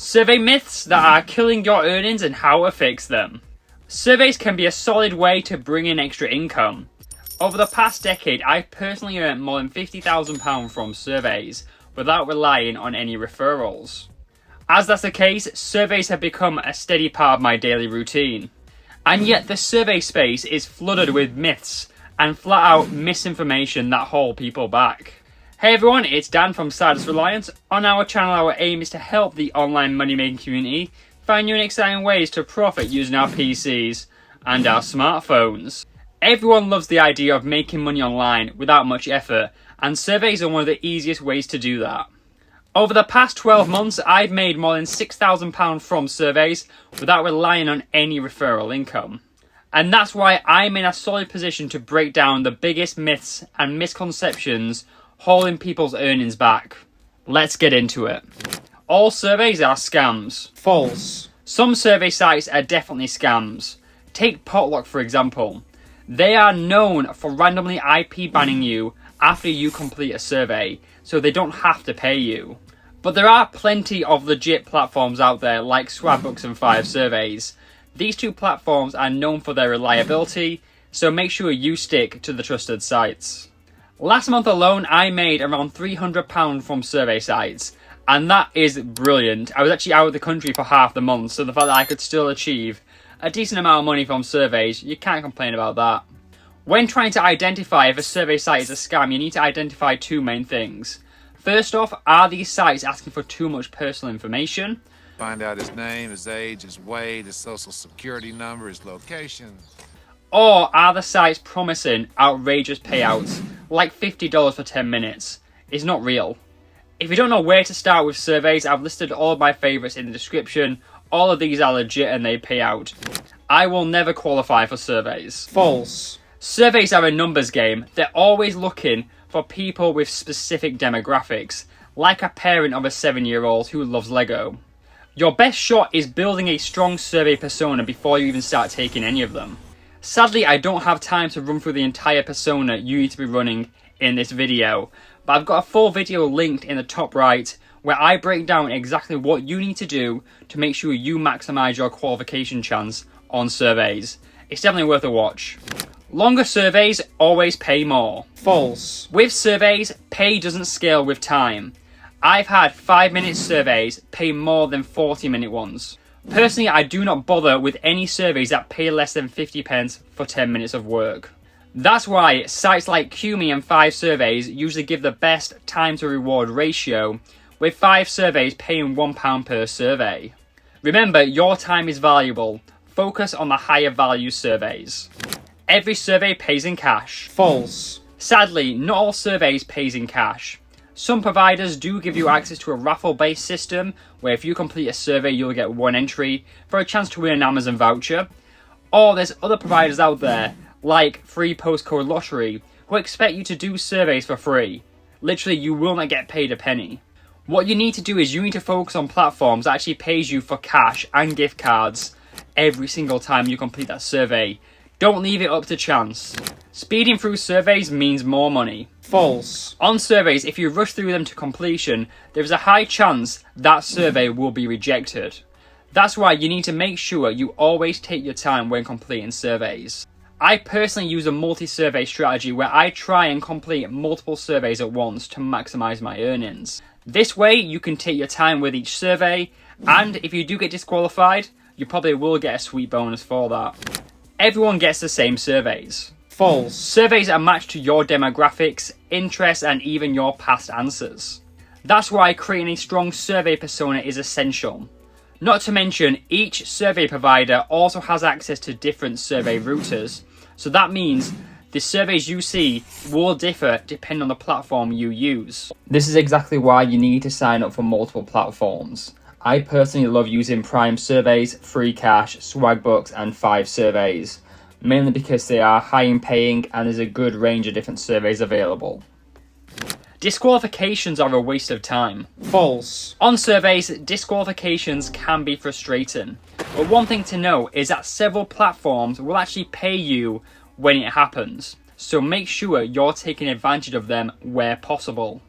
Survey myths that are killing your earnings and how to fix them. Surveys can be a solid way to bring in extra income. Over the past decade, I've personally earned more than £50,000 from surveys without relying on any referrals. As that's the case, surveys have become a steady part of my daily routine. And yet the survey space is flooded with myths and flat out misinformation that hold people back. Hey everyone, it's Dan from Sidehustlereliance. On our channel, our aim is to help the online money making community find new and exciting ways to profit using our PCs and our smartphones. Everyone loves the idea of making money online without much effort, and surveys are one of the easiest ways to do that. Over the past 12 months, I've made more than £6,000 from surveys without relying on any referral income. And that's why I'm in a solid position to break down the biggest myths and misconceptions holding people's earnings back. Let's get into it. All surveys are scams. False. Some survey sites are definitely scams. Take Potluck for example. They are known for randomly IP banning you after you complete a survey, so they don't have to pay you. But there are plenty of legit platforms out there like Swagbucks and 5surveys. These two platforms are known for their reliability, so make sure you stick to the trusted sites. Last month alone, I made around £300 from survey sites, and that is brilliant. I was actually out of the country for half the month, so the fact that I could still achieve a decent amount of money from surveys, you can't complain about that. When trying to identify if a survey site is a scam, you need to identify two main things. First off, are these sites asking for too much personal information? Find out his name, his age, his weight, his social security number, his location. Or are the sites promising outrageous payouts, like $50 for 10 minutes? It's not real. If you don't know where to start with surveys, I've listed all of my favourites in the description. All of these are legit and they pay out. I will never qualify for surveys. False. Surveys are a numbers game. They're always looking for people with specific demographics, like a parent of a 7-year-old who loves Lego. Your best shot is building a strong survey persona before you even start taking any of them. Sadly, I don't have time to run through the entire persona you need to be running in this video, but I've got a full video linked in the top right where I break down exactly what you need to do to make sure you maximise your qualification chance on surveys. It's definitely worth a watch. Longer surveys always pay more. False. With surveys, pay doesn't scale with time. I've had 5-minute surveys pay more than 40-minute ones. Personally, I do not bother with any surveys that pay less than 50p for 10 minutes of work. That's why sites like 𝐋𝐢𝐬 and 5surveys usually give the best time to reward ratio, with 5surveys paying £1 per survey. Remember, your time is valuable. Focus on the higher value surveys. Every survey pays in cash. False. Sadly, not all surveys pays in cash. Some providers do give you access to a raffle-based system where if you complete a survey you'll get 1 entry for a chance to win an Amazon voucher. Or there's other providers out there like Free Postcode Lottery who expect you to do surveys for free. Literally, you will not get paid a penny. What you need to do is you need to focus on platforms that actually pays you for cash and gift cards every single time you complete that survey. Don't leave it up to chance. Speeding through surveys means more money. False. On surveys, if you rush through them to completion, there is a high chance that survey will be rejected. That's why you need to make sure you always take your time when completing surveys. I personally use a multi-survey strategy where I try and complete multiple surveys at once to maximise my earnings. This way you can take your time with each survey, and if you do get disqualified, you probably will get a sweet bonus for that. Everyone gets the same surveys. False. Surveys are matched to your demographics, interests, and even your past answers. That's why creating a strong survey persona is essential. Not to mention, each survey provider also has access to different survey routers, so that means the surveys you see will differ depending on the platform you use. This is exactly why you need to sign up for multiple platforms. I personally love using Prime Surveys, Free Cash, Swagbucks and 5surveys, mainly because they are high in paying and there's a good range of different surveys available. Disqualifications are a waste of time. False. On surveys, disqualifications can be frustrating, but one thing to know is that several platforms will actually pay you when it happens, so make sure you're taking advantage of them where possible.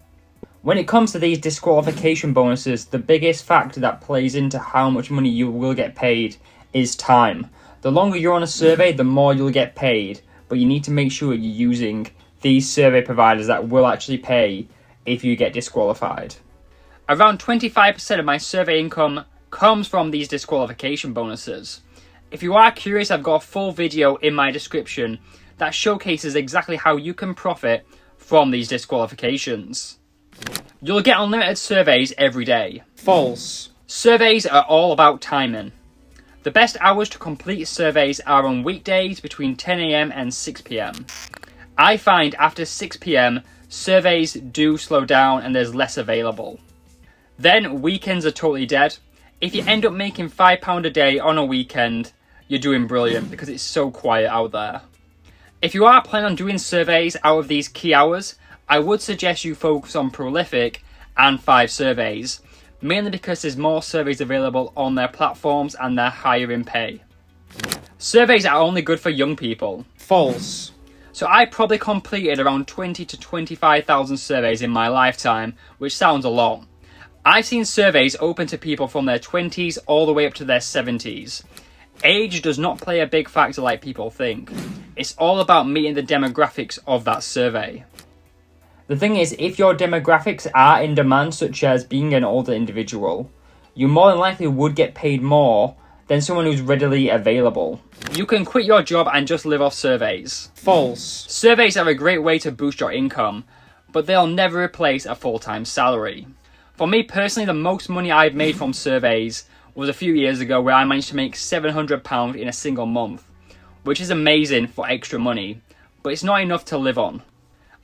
When it comes to these disqualification bonuses, the biggest factor that plays into how much money you will get paid is time. The longer you're on a survey, the more you'll get paid, but you need to make sure you're using these survey providers that will actually pay if you get disqualified. Around 25% of my survey income comes from these disqualification bonuses. If you are curious, I've got a full video in my description that showcases exactly how you can profit from these disqualifications. You'll get unlimited surveys every day. False. Surveys are all about timing. The best hours to complete surveys are on weekdays between 10 AM and 6 PM. I find after 6 PM, surveys do slow down and there's less available. Then weekends are totally dead. If you end up making £5 a day on a weekend, you're doing brilliant because it's so quiet out there. If you are planning on doing surveys out of these key hours, I would suggest you focus on prolific and 5 surveys, mainly because there's more surveys available on their platforms and they're higher in pay. Surveys are only good for young people. False. So I probably completed around 20 to 25,000 surveys in my lifetime, which sounds a lot. I've seen surveys open to people from their 20s all the way up to their 70s. Age does not play a big factor like people think. It's all about meeting the demographics of that survey. The thing is, if your demographics are in demand, such as being an older individual, you more than likely would get paid more than someone who's readily available. You can quit your job and just live off surveys. False. Surveys are a great way to boost your income, but they'll never replace a full-time salary. For me personally, the most money I've made from surveys was a few years ago, where I managed to make £700 in a single month, which is amazing for extra money, but it's not enough to live on.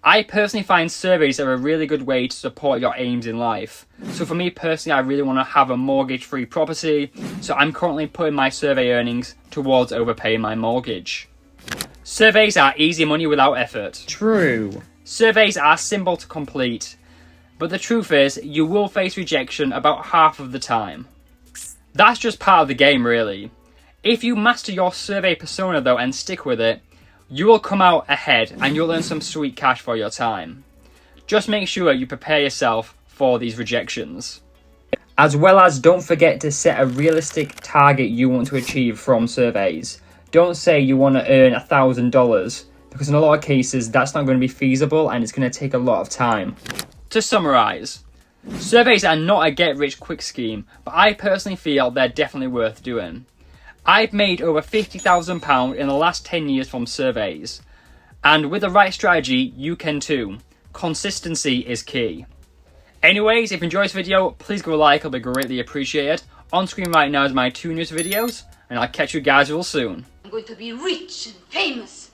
I personally find surveys are a really good way to support your aims in life. So for me personally, I really want to have a mortgage-free property, so I'm currently putting my survey earnings towards overpaying my mortgage. Surveys are easy money without effort. True. Surveys are simple to complete, but the truth is, you will face rejection about half of the time. That's just part of the game, really. If you master your survey persona though and stick with it, you will come out ahead and you'll earn some sweet cash for your time. Just make sure you prepare yourself for these rejections. As well as, don't forget to set a realistic target you want to achieve from surveys. Don't say you want to earn $1,000, because in a lot of cases that's not going to be feasible and it's going to take a lot of time. To summarise, surveys are not a get-rich-quick scheme, but I personally feel they're definitely worth doing. I've made over £50,000 in the last 10 years from surveys, and with the right strategy, you can too. Consistency is key. Anyways, if you enjoyed this video, please give a like, it'll be greatly appreciated. On screen right now is my 2 newest videos, and I'll catch you guys real soon. I'm going to be rich and famous.